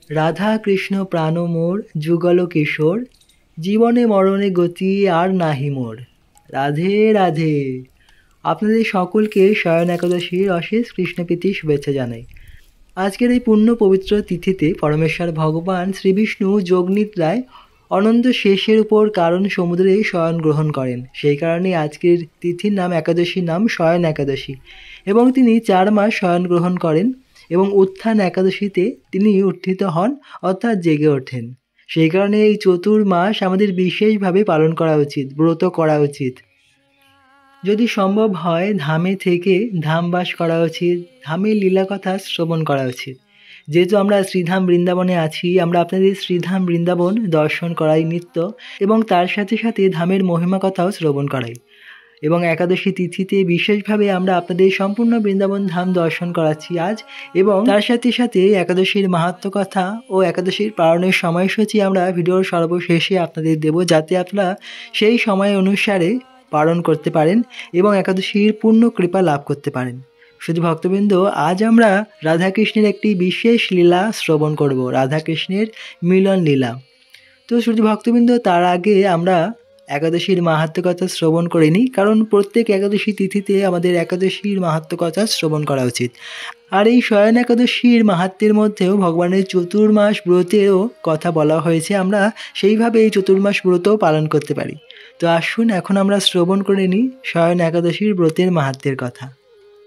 রাধা কৃষ্ণ প্রাণ মোর যুগল কিশোর, জীবনে মরণে গতি আর নাহি মোর। রাধে রাধে। আপনাদের সকলকে শয়ন একাদশীর অশেষ কৃষ্ণপ্রীতি শুভেচ্ছা জানাই। আজকের এই পুণ্য পবিত্র তিথিতে পরমেশ্বর ভগবান শ্রীবিষ্ণু যোগনিদ্রায় অনন্ত শেষের উপর কারণ সমুদ্রে শয়ন গ্রহণ করেন। সেই কারণে আজকের তিথির নাম, একাদশীর নাম শয়ন একাদশী। এবং তিনি 4 মাস শয়ন গ্রহণ করেন এবং উত্থান একাদশীতে তিনি উত্থিত হন, অর্থাৎ জেগে ওঠেন। সেই কারণে এই চতুর্মাস আমাদের বিশেষভাবে পালন করা উচিত, ব্রত করা উচিত। যদি সম্ভব হয় ধামে থেকে ধামবাস করা উচিত, ধামের লীলাকথা শ্রবণ করা উচিত। যেহেতু আমরা শ্রীধাম বৃন্দাবনে আছি, আমরা আপনাদের শ্রীধাম বৃন্দাবন দর্শন করাই নিত্য এবং তার সাথে সাথে ধামের মহিমা কথাও শ্রবণ করাই। এবং একাদশী তিথিতে বিশেষভাবে আমরা আপনাদের সম্পূর্ণ বৃন্দাবন ধাম দর্শন করাচ্ছি আজ, এবং তার সাথে সাথে একাদশীর মাহাত্ম্য কথা ও একাদশীর পালনের সময়সূচি আমরা ভিডিওর সর্বশেষে আপনাদের দেব, যাতে আপনারা সেই সময় অনুসারে পালন করতে পারেন এবং একাদশীর পূর্ণ কৃপা লাভ করতে পারেন। শুধু ভক্তবৃন্দ, আজ আমরা রাধাকৃষ্ণের একটি বিশেষ লীলা শ্রবণ করব, রাধাকৃষ্ণের মিলন লীলা। তো শুধু ভক্তবৃন্দ, তার আগে আমরা একাদশীর মাহাত্ম্য কথা শ্রবণ করে নিই, কারণ প্রত্যেক একাদশী তিথিতে আমাদের একাদশীর মাহাত্ম্য কথা শ্রবণ করা উচিত। আর এই শয়ন একাদশীর মাহাত্ম্যের মধ্যেও ভগবানের চতুর্মাস ব্রতেরও কথা বলা হয়েছে। আমরা সেইভাবে এই চতুর্মাস ব্রতও পালন করতে পারি। তো আসুন এখন আমরা শ্রবণ করে নিই শয়ন একাদশীর ব্রতের মাহাত্ম্যের কথা।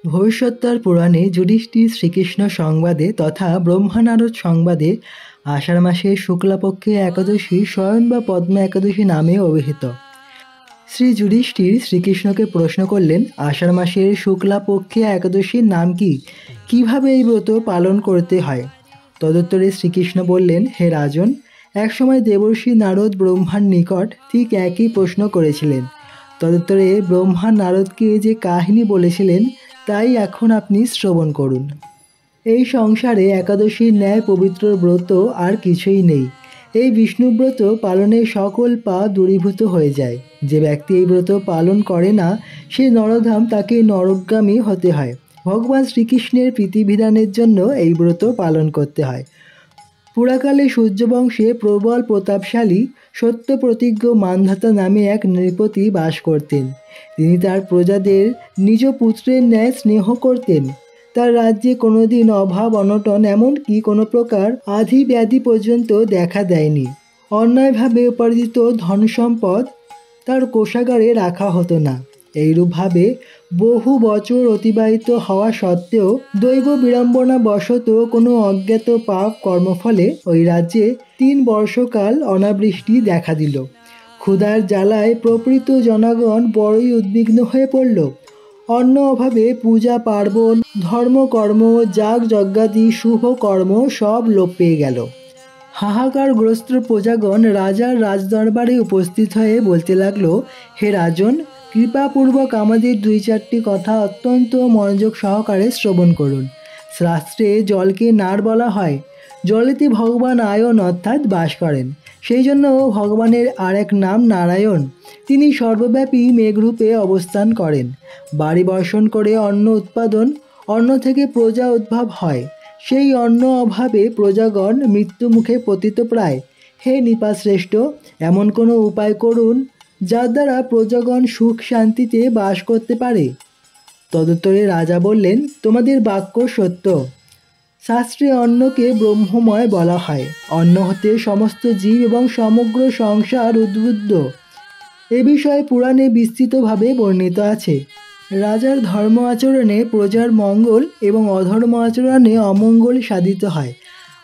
ভবিষ্যোত্তর পুরাণে যুধিষ্ঠির শ্রীকৃষ্ণ সংবাদে তথা ব্রহ্মানারদ সংবাদে আষাঢ় মাসের শুক্লাপক্ষে একাদশী শয়ন বা পদ্মা একাদশী নামে অভিহিত। শ্রী যুধিষ্ঠির শ্রীকৃষ্ণকে প্রশ্ন করলেন, আষাঢ় মাসের শুক্লাপক্ষে একাদশীর নাম কি, কিভাবে এই ব্রত পালন করতে হয়? তদুত্তরে শ্রীকৃষ্ণ বললেন, হে রাজন, একসময় দেবর্ষি নারদ ব্রহ্মার নিকট ঠিক একই প্রশ্ন করেছিলেন। তদুত্তরে ব্রহ্মা নারদকে যে কাহিনী বলেছিলেন তাই এখন আপনি শ্রবণ করুন। এই সংসারে একাদশীর ন্যায় পবিত্র ব্রত আর কিছুই নেই। এই বিষ্ণুব্রত পালনে সকল পাপ দূরীভূত হয়ে যায়। যে ব্যক্তি এই ব্রত পালন করে না, সে নরধাম তাকে নরকগামী হতে হয়। ভগবান শ্রীকৃষ্ণের প্রীতিবিধানের জন্য এই ব্রত পালন করতে হয়। পুরাকালে সূর্যবংশে প্রবল প্রতাপশালী সত্যপ্রতিজ্ঞ মান্ধাতা নামে এক নৃপতি বাস করতেন। তিনি তার প্রজাদের নিজ পুত্রের ন্যায় স্নেহ করতেন। তার রাজ্যে কোনোদিন অভাব অনটন এমনকি কোনো প্রকার আধি ব্যাধি পর্যন্ত দেখা দেয়নি। অন্যায়ভাবে উপার্জিত ধনসম্পদ তার কোষাগারে রাখা হতো না। এইরূপভাবে বহু বছর অতিবাহিত হওয়া সত্ত্বেও দৈব বিড়ম্বনা বশত কোনো অজ্ঞাত পাপ কর্মফলে ওই রাজ্যে 3 বর্ষকাল অনাবৃষ্টি দেখা দিল। ক্ষুধার জ্বালায় প্রকৃত জনগণ বড়ই উদ্বিগ্ন হয়ে পড়ল। অন্ন অভাবে পূজা পার্বণ, ধর্মকর্ম, যাগ যজ্ঞাদি শুভ কর্ম সব লোপ পেয়ে গেল। হাহাকারগ্রস্ত প্রজাগণ রাজার রাজদরবারে উপস্থিত হয়ে বলতে লাগলো, হে রাজন, কৃপাপূর্বক আমাদের 2-4টি কথা অত্যন্ত মনোযোগ সহকারে শ্রবণ করুন। শাস্ত্রে জলকে নার বলা হয়। জলেতে ভগবান আয়ন অর্থাৎ বাস করেন। সেই জন্য ভগবানের আরেক নাম নারায়ণ। তিনি সর্বব্যাপী মেঘরূপে অবস্থান করেন। বাড়ি বর্ষণ করে অন্ন উৎপাদন, অন্ন থেকে প্রজা উদ্ভব হয়। সেই অন্ন অভাবে প্রজাগণ মৃত্যুমুখে পতিত প্রায়। হে নৃপশ্রেষ্ঠ, এমন কোনো উপায় করুন যার দ্বারা প্রজাগণ সুখ শান্তিতে বাস করতে পারে। তদুত্তরে রাজা বললেন, তোমাদের বাক্য সত্য। শাস্ত্রে অন্নকে ব্রহ্মময় বলা হয়। অন্ন হতে সমস্ত জীব এবং সমগ্র সংসার উদ্বুদ্ধ। এ বিষয়ে পুরাণে বিস্তৃতভাবে বর্ণিত আছে। রাজার ধর্ম আচরণে প্রজার মঙ্গল এবং অধর্ম আচরণে অমঙ্গল সাধিত হয়।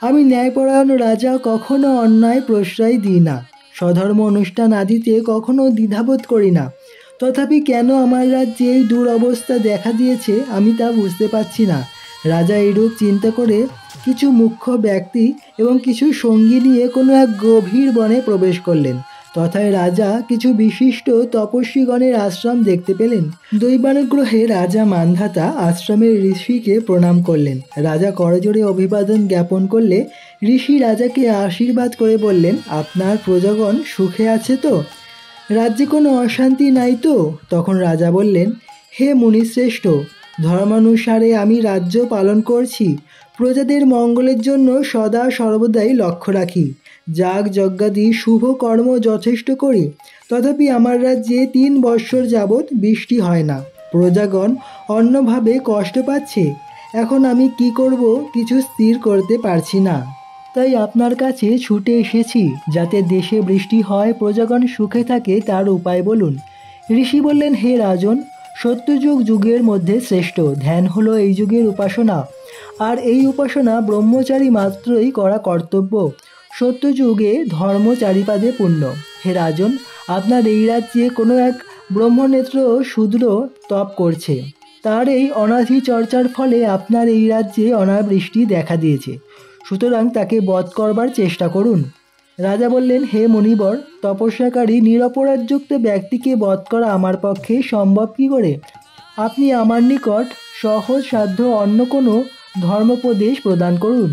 আমি ন্যায়পরায়ণ রাজা কখনো অন্যায় প্রশ্রয় দিই না। স্বধর্ম অনুষ্ঠান আদিতে কখনো দ্বিধাবোধ করি না। তথাপি কেন আমার রাজ্যে এই দুরবস্থা দেখা দিয়েছে আমি তা বুঝতে পারছি না। রাজা এইরূপ চিন্তা করে কিছু মুখ্য ব্যক্তি এবং কিছু সঙ্গী নিয়ে কোনো এক গভীর বনে প্রবেশ করলেন। তথায় রাজা কিছু বিশিষ্ট তপস্বীগণের আশ্রম দেখতে পেলেন। দৈবানুগ্রহে রাজা মান্ধাতা আশ্রমের ঋষিকে প্রণাম করলেন। রাজা করজোড়ে অভিবাদন জ্ঞাপন করলে ঋষি রাজাকে আশীর্বাদ করে বললেন, আপনার প্রজাগণ সুখে আছে তো? রাজ্যে কোনো অশান্তি নাই তো? তখন রাজা বললেন, হে মুনিশ্রেষ্ঠ, ধর্মানুসারে আমি রাজ্য পালন করছি, প্রজাদের মঙ্গলের জন্য সদা সর্বদাই লক্ষ্য রাখি, যাগ যজ্ঞাদি শুভ কর্ম যথেষ্ট করি, তথাপি আমার রাজ্যে 3 বৎসর যাবৎ বৃষ্টি হয় না। প্রজাগণ অন্যভাবে কষ্ট পাচ্ছে। এখন আমি কি করব কিছু স্থির করতে পারছি না। তাই আপনার কাছে ছুটে এসেছি, যাতে দেশে বৃষ্টি হয়, প্রজাগণ সুখে থাকে, তার উপায় বলুন। ঋষি বললেন, হে রাজন, সত্যযুগ যুগের মধ্যে শ্রেষ্ঠ। ধ্যান হলো এই যুগের উপাসনা, আর এই উপাসনা ব্রহ্মচারী মাত্রই করা কর্তব্য। সত্যযুগে ধর্ম চারিপাদে পূর্ণ। হে রাজন, আপনার এই রাজ্যে কোনো এক ব্রহ্মনেত্র শূদ্র তপ করছে। তার এই অনাধি চর্চার ফলে আপনার এই রাজ্যে অনাবৃষ্টি দেখা দিয়েছে। সুতরাং তাকে বধ করবার চেষ্টা করুন। রাজা বললেন, হে মণিবর, তপস্যাকারী নিরপরাধযুক্ত ব্যক্তিকে বধ করা আমার পক্ষে সম্ভব কী করে? আপনি আমার নিকট সহজ সাধ্য অন্য কোনো ধর্মোপদেশ প্রদান করুন।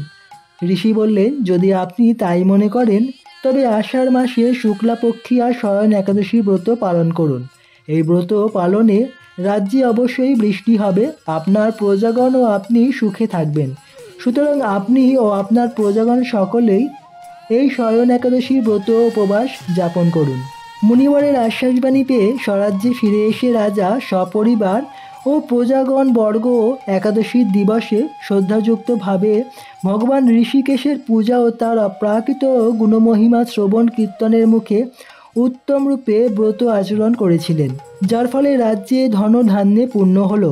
ঋষি বললেন, যদি আপনি তাই মনে করেন, তবে আষাঢ় মাসে শুক্লাপক্ষী আর শয়ন একাদশী ব্রত পালন করুন। এই ব্রত পালনে রাজ্যে অবশ্যই বৃষ্টি হবে, আপনার প্রজাগণ ও আপনি সুখে থাকবেন। সুতরাং আপনি ও আপনার প্রজাগণ সকলেই এই শয়ন একাদশী ব্রত উপবাস যাপন করুন। মুনিবরের আশ্বাসবাণী পেয়ে স্বরাজ্যে ফিরে এসে রাজা সপরিবার ও প্রজাগণ বর্গ একাদশীর দিবসে শ্রদ্ধাযুক্তভাবে ভগবান ঋষিকেশের পূজা ও তার অপ্রাকৃত গুণমহিমা শ্রবণ কীর্তনের মুখে উত্তম রূপে ব্রত আচরণ করেছিলেন, যার ফলে রাজ্যে ধন ধান্যে পূর্ণ হল।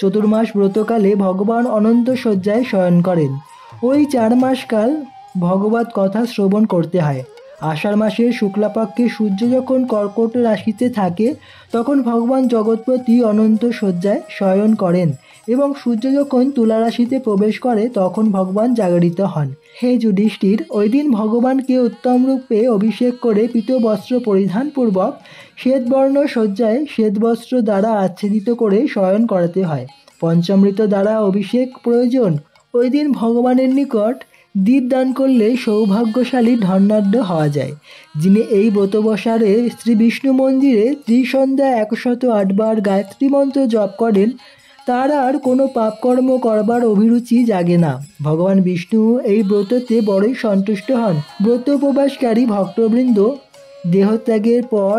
চতুর্মাস ব্রতকালে ভগবান অনন্ত শয্যায় শয়ন করেন। ওই 4 মাসকাল ভগবত কথা শ্রবণ করতে হয়। আষাঢ় মাসের শুক্লাপক্ষে সূর্য যখন কর্কট রাশিতে থাকে, তখন ভগবান জগৎপতি অনন্ত শয্যায় শয়ন করেন, এবং সূর্য যখন তুলা রাশিতে প্রবেশ করে, তখন ভগবান জাগরিত হন। হে যুধিষ্ঠির, ওই দিন ভগবানকে উত্তম রূপে অভিষেক করে পীত বস্ত্র পরিধানপূর্বক শ্বেতবর্ণ শয্যায় শ্বেতবস্ত্র দ্বারা আচ্ছাদিত করে শয়ন করাতে হয়। পঞ্চামৃত দ্বারা অভিষেক প্রয়োজন। ওই দিন ভগবানের নিকট দীপ দান করলে সৌভাগ্যশালী ধনাঢ্য হওয়া যায়। যিনি এই ব্রত বসারে শ্রী বিষ্ণু মন্দিরে ত্রিসন্ধ্যা 108 বার গায়ত্রী মন্ত্র জপ করেন, তার আর কোনো পাপকর্ম করবার অভিরুচি জাগে না। ভগবান বিষ্ণু এই ব্রততে বড়ই সন্তুষ্ট হন। ব্রত উপবাসকারী ভক্তবৃন্দ দেহত্যাগের পর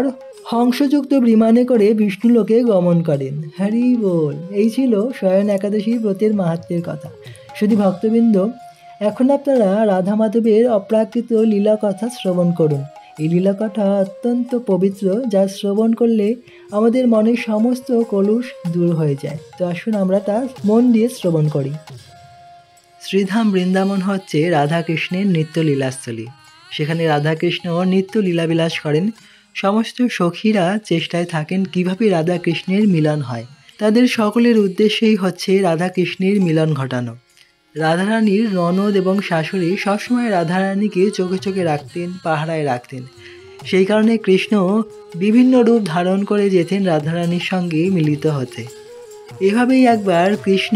হংসযুক্ত বিমানে করে বিষ্ণুলোকে গমন করেন। হরি বল। এই ছিল শয়ন একাদশী ব্রতের মাহাত্ম্যের কথা। শুধু ভক্তবৃন্দ, এখন আপনারা রাধা মাধবের অপ্রাকৃত লীলা কথা শ্রবণ করুন। এই লীলা কথা অত্যন্ত পবিত্র, যা শ্রবণ করলে আমাদের মনের সমস্ত কলুষ দূর হয়ে যায়। তো আসুন আমরা তা মন দিয়ে শ্রবণ করি। শ্রীধাম বৃন্দাবন হচ্ছে রাধাকৃষ্ণের নিত্য লীলাস্থলী। সেখানে রাধাকৃষ্ণ নিত্য লীলাবিলাস করেন। সমস্ত সখীরা চেষ্টায় থাকেন কিভাবে রাধাকৃষ্ণের মিলন হয়। তাদের সকলের উদ্দেশ্যেই হচ্ছে রাধাকৃষ্ণের মিলন ঘটানো। রাধারানীর ননদ এবং শাশুড়ি সবসময় রাধারানীকে চোখে চোখে রাখতেন, পাহারায় রাখতেন। সেই কারণে কৃষ্ণ বিভিন্ন রূপ ধারণ করে যেতেন রাধারানীর সঙ্গে মিলিত হতে। এভাবেই একবার কৃষ্ণ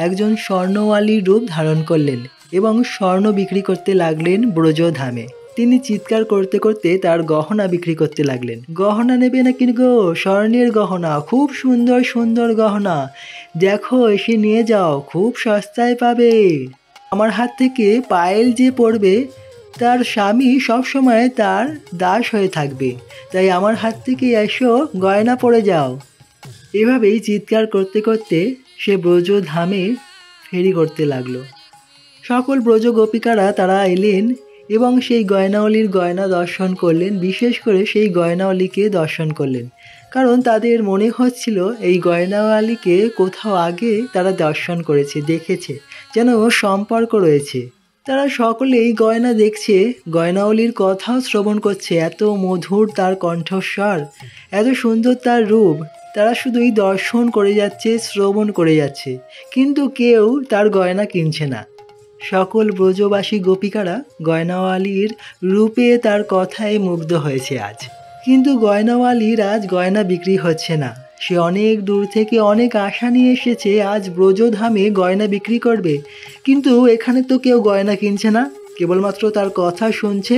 একজন স্বর্ণওয়ালীর রূপ ধারণ করলেন এবং স্বর্ণ বিক্রি করতে লাগলেন ব্রজধামে। তিনি চিৎকার করতে করতে তার গহনা বিক্রি করতে লাগলেন। গহনা নেবে নাকি গো? স্বর্ণের গহনা, খুব সুন্দর সুন্দর গহনা, দেখো এসে নিয়ে যাও, খুব সস্তায় পাবে। আমার হাত থেকে পায়েল যে পড়বে, তার স্বামী সবসময় তার দাস হয়ে থাকবে, তাই আমার হাত থেকে এসো, গয়না পরে যাও। এভাবেই চিৎকার করতে করতে সে ব্রজধামে ফেরি করতে লাগলো। সকল ব্রজ গোপিকারা তারা এলেন এবং সেই গয়নাওয়ালির গয়না দর্শন করলেন। বিশেষ করে সেই গয়নাওয়ালিকে দর্শন করলেন, কারণ তাদের মনে হচ্ছিল এই গয়নাওয়ালিকে কোথাও আগে তারা দর্শন করেছে, দেখেছে, যেন সম্পর্ক রয়েছে। তারা সকলেই গয়না দেখছে, গয়নাওয়ালির কথাও শ্রবণ করছে। এত মধুর তার কণ্ঠস্বর, এত সুন্দর তার রূপ। তারা শুধুই দর্শন করে যাচ্ছে, শ্রবণ করে যাচ্ছে, কিন্তু কেউ তার গয়না কিনছে না। সকল ব্রজবাসী গোপিকারা গয়নাওয়ালির রূপে, তার কথায় মুগ্ধ হয়েছে আজ। কিন্তু গয়নাওয়ালির আজ গয়না বিক্রি হচ্ছে না। সে অনেক দূর থেকে অনেক আশা নিয়ে এসেছে, আজ ব্রজধামে গয়না বিক্রি করবে, কিন্তু এখানে তো কেউ গয়না কিনছে না, কেবলমাত্র তার কথা শুনছে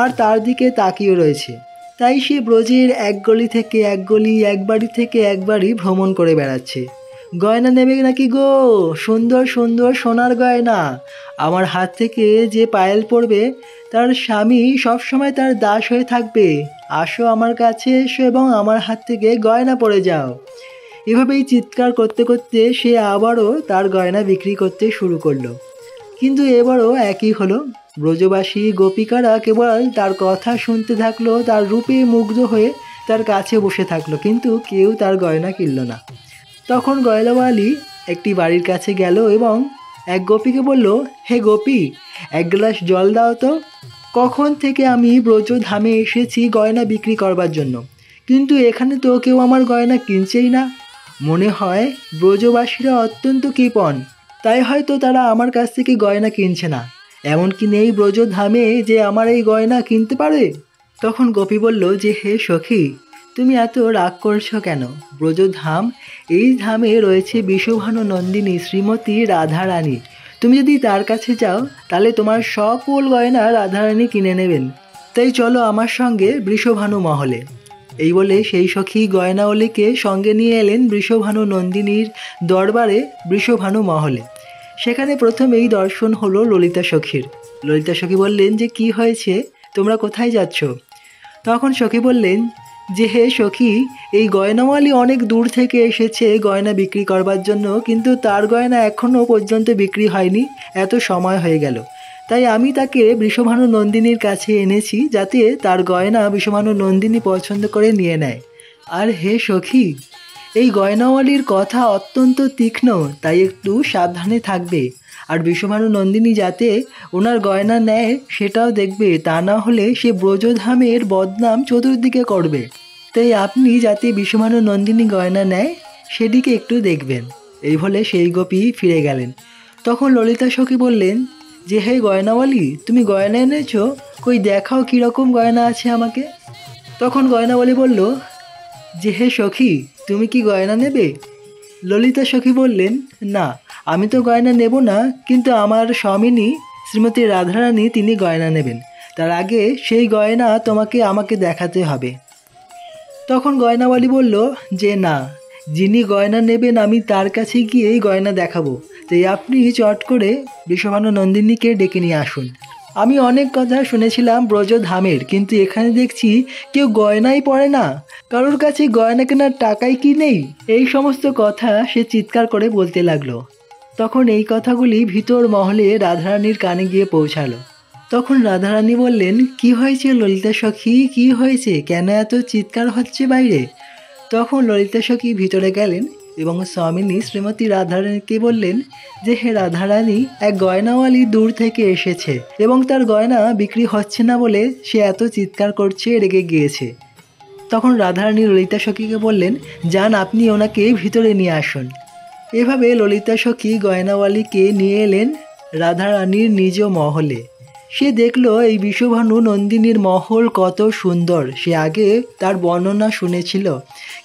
আর তার দিকে তাকিয়ে রয়েছে। তাই সে ব্রজের এক গলি থেকে এক গলি, এক বাড়ি থেকে এক বাড়ি ভ্রমণ করে বেড়াচ্ছে। গয়না নেবে নাকি গো? সুন্দর সুন্দর সোনার গয়না। আমার হাত থেকে যে পায়েল পড়বে তার স্বামী সবসময় তার দাস হয়ে থাকবে। আসো আমার কাছে এসো এবং আমার হাত থেকে গয়না পরে যাও। এভাবেই চিৎকার করতে করতে সে আবারও তার গয়না বিক্রি করতে শুরু করলো। কিন্তু এবারও একই হলো। ব্রজবাসী গোপিকারা কেবল তার কথা শুনতে থাকলো, তার রূপে মুগ্ধ হয়ে তার কাছে বসে থাকলো, কিন্তু কেউ তার গয়না কিনল না। তখন গয়নাওয়ালি একটি বাড়ির কাছে গেল এবং এক গোপীকে বলল, হে গোপী, এক গ্লাস জল দাও তো। কখন থেকে আমি ব্রজধামে এসেছি গয়না বিক্রি করবার জন্য, কিন্তু এখানে তো কেউ আমার গয়না কিনছেই না। মনে হয় ব্রজবাসীরা অত্যন্ত কৃপণ, তাই হয়তো তারা আমার কাছ থেকে গয়না কিনছে না। এমনকি নেই ব্রজধামে যে আমার এই গয়না কিনতে পারে। তখন গোপী বলল যে, হে সখী, তুমি এত রাগ করছো কেন? ব্রজধাম, এই ধামে রয়েছে বিষভানু নন্দিনী শ্রীমতী রাধারানী। তুমি যদি তার কাছে যাও তাহলে তোমার সকল গয়না রাধারানী কিনে নেবেন। তাই চলো আমার সঙ্গে বৃষভানু মহলে। এই বলে সেই সখী গয়নাওয়ালিকে সঙ্গে নিয়ে এলেন বৃষভানু নন্দিনীর দরবারে, বৃষভানু মহলে। সেখানে প্রথমেই দর্শন হলো ললিতা সখীর। ললিতা সখী বললেন যে, কি হয়েছে, তোমরা কোথায় যাচ্ছ? তখন সখী বললেন যে, হে সখী, এই গয়নাওয়ালি অনেক দূর থেকে এসেছে গয়না বিক্রি করবার জন্য, কিন্তু তার গয়না এখনও পর্যন্ত বিক্রি হয়নি। এত সময় হয়ে গেল, তাই আমি তাকে বৃষভানু নন্দিনীর কাছে এনেছি, যাতে তার গয়না বৃষভানু নন্দিনী পছন্দ করে নিয়ে নেয়। আর হে সখী, এই গয়নাওয়ালির কথা অত্যন্ত তীক্ষ্ণ, তাই একটু সাবধানে থাকবে। আর বৃষভানু নন্দিনী যাতে ওনার গয়না নেয় সেটাও দেখবে, তা না হলে সে ব্রজধামের বদনাম চতুর্দিকে করবে। তাই আপনি যাতে বৃষভানু নন্দিনী গয়না নেয় সেদিকে একটু দেখবেন। এই বলে সেই গোপী ফিরে গেলেন। তখন ললিতা সখী বললেন যে, হে গয়নাওয়ালি, তুমি গয়না এনেছো, কই দেখাও কীরকম গয়না আছে আমাকে। তখন গয়নাওয়ালি বলল যে, হে সখী, তুমি কি গয়না নেবে? ললিতা সখী বললেন, না, আমি তো গয়না নেব না, কিন্তু আমার স্বামিনী শ্রীমতী রাধারানী তিনি গয়না নেবেন। তার আগে সেই গয়না আমাকে দেখাতে হবে। তখন গয়নাওয়ালি বলল যে, না, যিনি গয়না নেবেন আমি তার কাছে গিয়েই গয়না দেখাবো। তাই আপনি চট করে বৃষভানু নন্দিনীকে ডেকে নিয়ে আসুন। আমি অনেক কথা শুনেছিলাম ব্রজধামের, কিন্তু এখানে দেখছি কেউ গয়নাই পরে না, কারোর কাছে গয়না কেনার টাকাই কি নেই। এই সমস্ত কথা সে চিৎকার করে বলতে লাগলো। তখন এই কথাগুলি ভিতর মহলে রাধারানীর কানে গিয়ে পৌঁছালো। তখন রাধারানী বললেন, কি হয়েছে ললিতা সখী, কি হয়েছে, কেন এত চিৎকার হচ্ছে বাইরে? তখন ললিতা সখী ভিতরে গেলেন এবং স্বামিনী শ্রীমতী রাধারানীকে বললেন যে, হে রাধারানী, এক গয়নাওয়ালি দূর থেকে এসেছে এবং তার গয়না বিক্রি হচ্ছে না বলে সে এত চিৎকার করছে, রেগে গিয়েছে। তখন রাধারানী ললিতা সখীকে বললেন, যান, আপনি ওনাকে ভিতরে নিয়ে আসুন। এভাবে ললিতা সখী গয়নাওয়ালিকে নিয়ে এলেন রাধারানীর নিজ মহলে। সে দেখল এই বিষভানু নন্দিনীর মহল কত সুন্দর। সে আগে তার বর্ণনা শুনেছিল,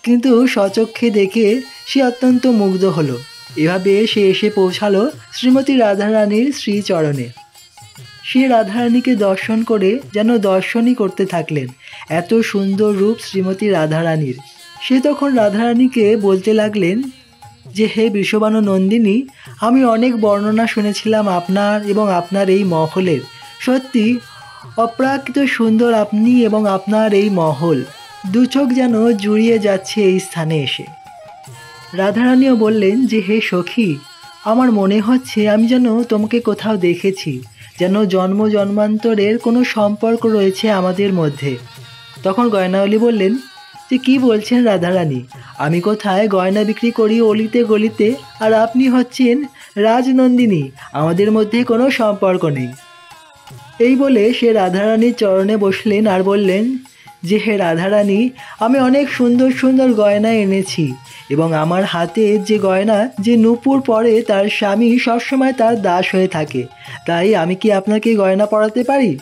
কিন্তু স্বচক্ষে দেখে সে অত্যন্ত মুগ্ধ হলো। এভাবে সে এসে পৌঁছালো শ্রীমতী রাধারানীর শ্রীচরণে। সে রাধারানীকে দর্শন করে যেন দর্শনই করতে থাকলেন। এত সুন্দর রূপ শ্রীমতী রাধারানীর। সে তখন রাধারানীকে বলতে লাগলেন যে, হে বিষভানু নন্দিনী, আমি অনেক বর্ণনা শুনেছিলাম আপনার এবং আপনার এই মহলের। সত্যি অপ্রাকৃত সুন্দর আপনি এবং আপনার এই মহল। দু চোখ যেন জুড়িয়ে যাচ্ছে এই স্থানে এসে। রাধারানীও বললেন যে, হে সখী, আমার মনে হচ্ছে আমি যেন তোমাকে কোথাও দেখেছি, যেন জন্ম জন্মান্তরের কোনো সম্পর্ক রয়েছে আমাদের মধ্যে। তখন গয়নাওয়ালি বললেন যে, কি বলছেন রাধারানী, আমি কোথায় গয়না বিক্রি করি অলিতে গলিতে, আর আপনি হচ্ছেন রাজনন্দিনী, আমাদের মধ্যে কোনো সম্পর্ক নেই। এই বলে সে রাধারানীর চরণে বসলেন আর বললেন যে, হে রাধারানী, আমি অনেক সুন্দর সুন্দর গয়না এনেছি এবং আমার হাতে যে গয়না যে নূপুর পরে তার স্বামী সবসময় তার দাস হয়ে থাকে, তাই আমি কি আপনাকে গয়না পরাতে পারি?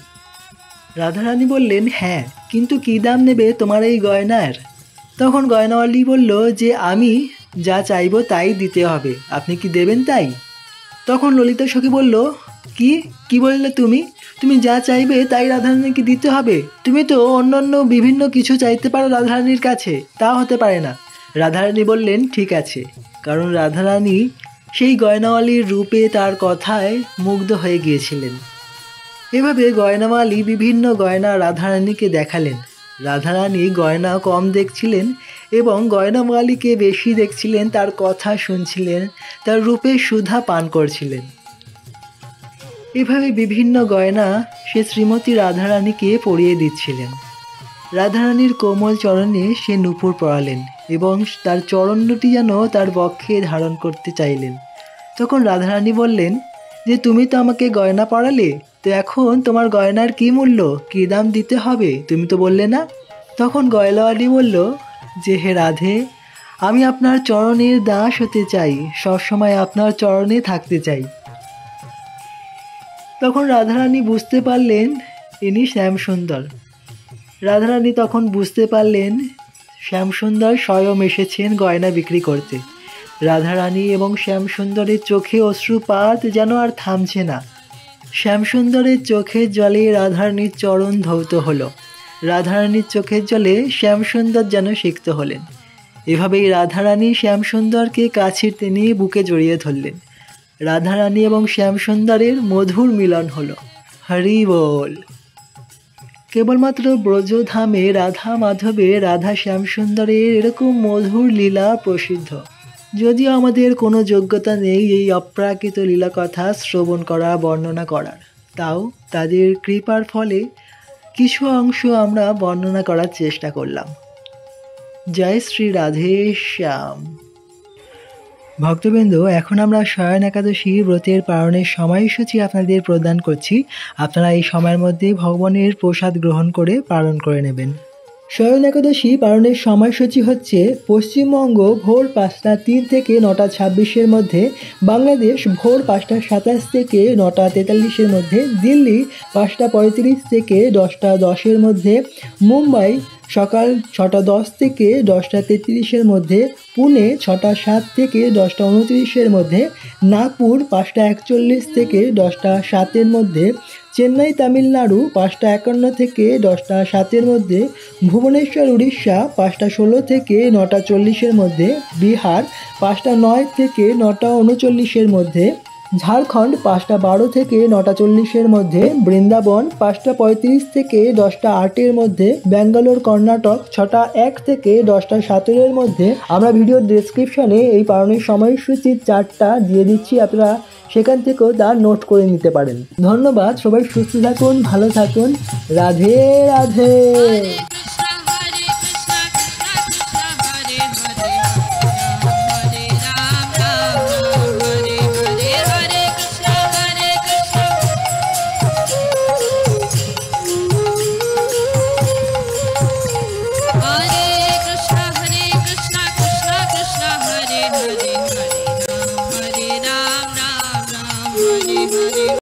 রাধারানী বললেন, হ্যাঁ, কিন্তু কী দাম নেবে তোমার এই গয়নার? তখন গয়নাওয়ালি বলল যে, আমি যা চাইব তাই দিতে হবে, আপনি কি দেবেন তাই? তখন ললিতা সখী বলল, কি বললে তুমি? তুমি যা চাইবে তাই রাধারানীকে দিতে হবে? তুমি তো অন্যান্য বিভিন্ন কিছু চাইতে পারো রাধারানীর কাছে, তা হতে পারে না। রাধারানী বললেন ঠিক আছে, কারণ রাধারানী সেই গয়নাওয়ালির রূপে তার কথায় মুগ্ধ হয়ে গিয়েছিলেন। এভাবে গয়নাওয়ালি বিভিন্ন গয়না রাধারানীকে দেখালেন। রাধারানী গয়না কম দেখছিলেন এবং গয়নাওয়ালিকে বেশি দেখছিলেন, তার কথা শুনছিলেন, তার রূপে সুধা পান করছিলেন। এভাবে বিভিন্ন গয়না সে শ্রীমতী রাধারানীকে পরিয়ে দিচ্ছিলেন। রাধারানীর কোমল চরণে সে নূপুর পরালেন এবং তার চরণ দুটি যেন তার বক্ষে ধারণ করতে চাইলেন। তখন রাধারানী বললেন যে তুমি তো আমাকে গয়না পরালে, তো এখন তোমার গয়নার কী মূল্য, কী দাম দিতে হবে, তুমি তো বললে না। তখন গয়নাওয়ালি বলল যে হে রাধে, আমি আপনার চরণের দাস হতে চাই, সবসময় আপনার চরণে থাকতে চাই। তখন রাধারানী বুঝতে পারলেন ইনি শ্যামসুন্দর। রাধারানী তখন বুঝতে পারলেন শ্যামসুন্দর স্বয়ং এসেছেন গয়না বিক্রি করতে। রাধারানী এবং শ্যামসুন্দরের চোখে অশ্রুপাত যেন আর থামছে না। শ্যামসুন্দরের চোখের জলে রাধারানীর চরণ ধৌত হলো। রাধারানীর চোখের জলে শ্যামসুন্দর যেন সিক্ত হলেন। এভাবেই রাধারানী শ্যামসুন্দরকে কাছে টেনে বুকে জড়িয়ে ধরলেন। রাধারানী এবং শ্যামসুন্দরের মধুর মিলন হলো। হরি বল। কেবলমাত্র ব্রজধামে রাধা মাধবে রাধা শ্যামসুন্দরের এরকম মধুর লীলা প্রসিদ্ধ। যদিও আমাদের কোনো যোগ্যতা নেই এই অপ্রাকৃত লীলা কথা শ্রবণ করা, বর্ণনা করার, তাও তাদের কৃপার ফলে কিছু অংশ আমরা বর্ণনা করার চেষ্টা করলাম। জয় শ্রী রাধে শ্যাম। ভক্তবৃন্দ, এখন আমরা শয়ন একাদশী ব্রতের পালনের সময়সূচি আপনাদের প্রদান করছি। আপনারা এই সময়ের মধ্যে ভগবানের প্রসাদ গ্রহণ করে পালন করে নেবেন। শয়ন একাদশী পালনের সময়সূচি হচ্ছে পশ্চিমবঙ্গ ভোর 5টা 3 থেকে 9টা 26 মধ্যে, বাংলাদেশ ভোর 5টা 27 থেকে 9টা 43 মধ্যে, দিল্লি 5টা 35 থেকে 10টা 10 মধ্যে, মুম্বাই সকাল 6টা 10 থেকে 10টা 33 মধ্যে, পুনে 6টা 7 থেকে 10টা 29 মধ্যে, নাগপুর 5টা 41 থেকে 10টা 7 মধ্যে, চেন্নাই তামিলনাড়ু 5টা 51 থেকে 10টা 7 মধ্যে, ভুবনেশ্বর উড়িষ্যা 5টা 16 থেকে 9টা 40 মধ্যে, বিহার 5টা 9 থেকে 9টা 39 মধ্যে, ঝাড়খণ্ড 5টা 12 থেকে 9টা 40 মধ্যে, বৃন্দাবন 5টা 35 থেকে 10টা 8 মধ্যে, ব্যাঙ্গালোর কর্ণাটক 6টা 1 থেকে 10টা 17 মধ্যে। আমরা ভিডিওর ডেসক্রিপশনে এই পালনের সময়সূচির চার্টটা দিয়ে দিচ্ছি, আপনারা সেখান থেকেও তা নোট করে নিতে পারেন। ধন্যবাদ, সবাই সুস্থ থাকুন, ভালো থাকুন। রাধে রাধে।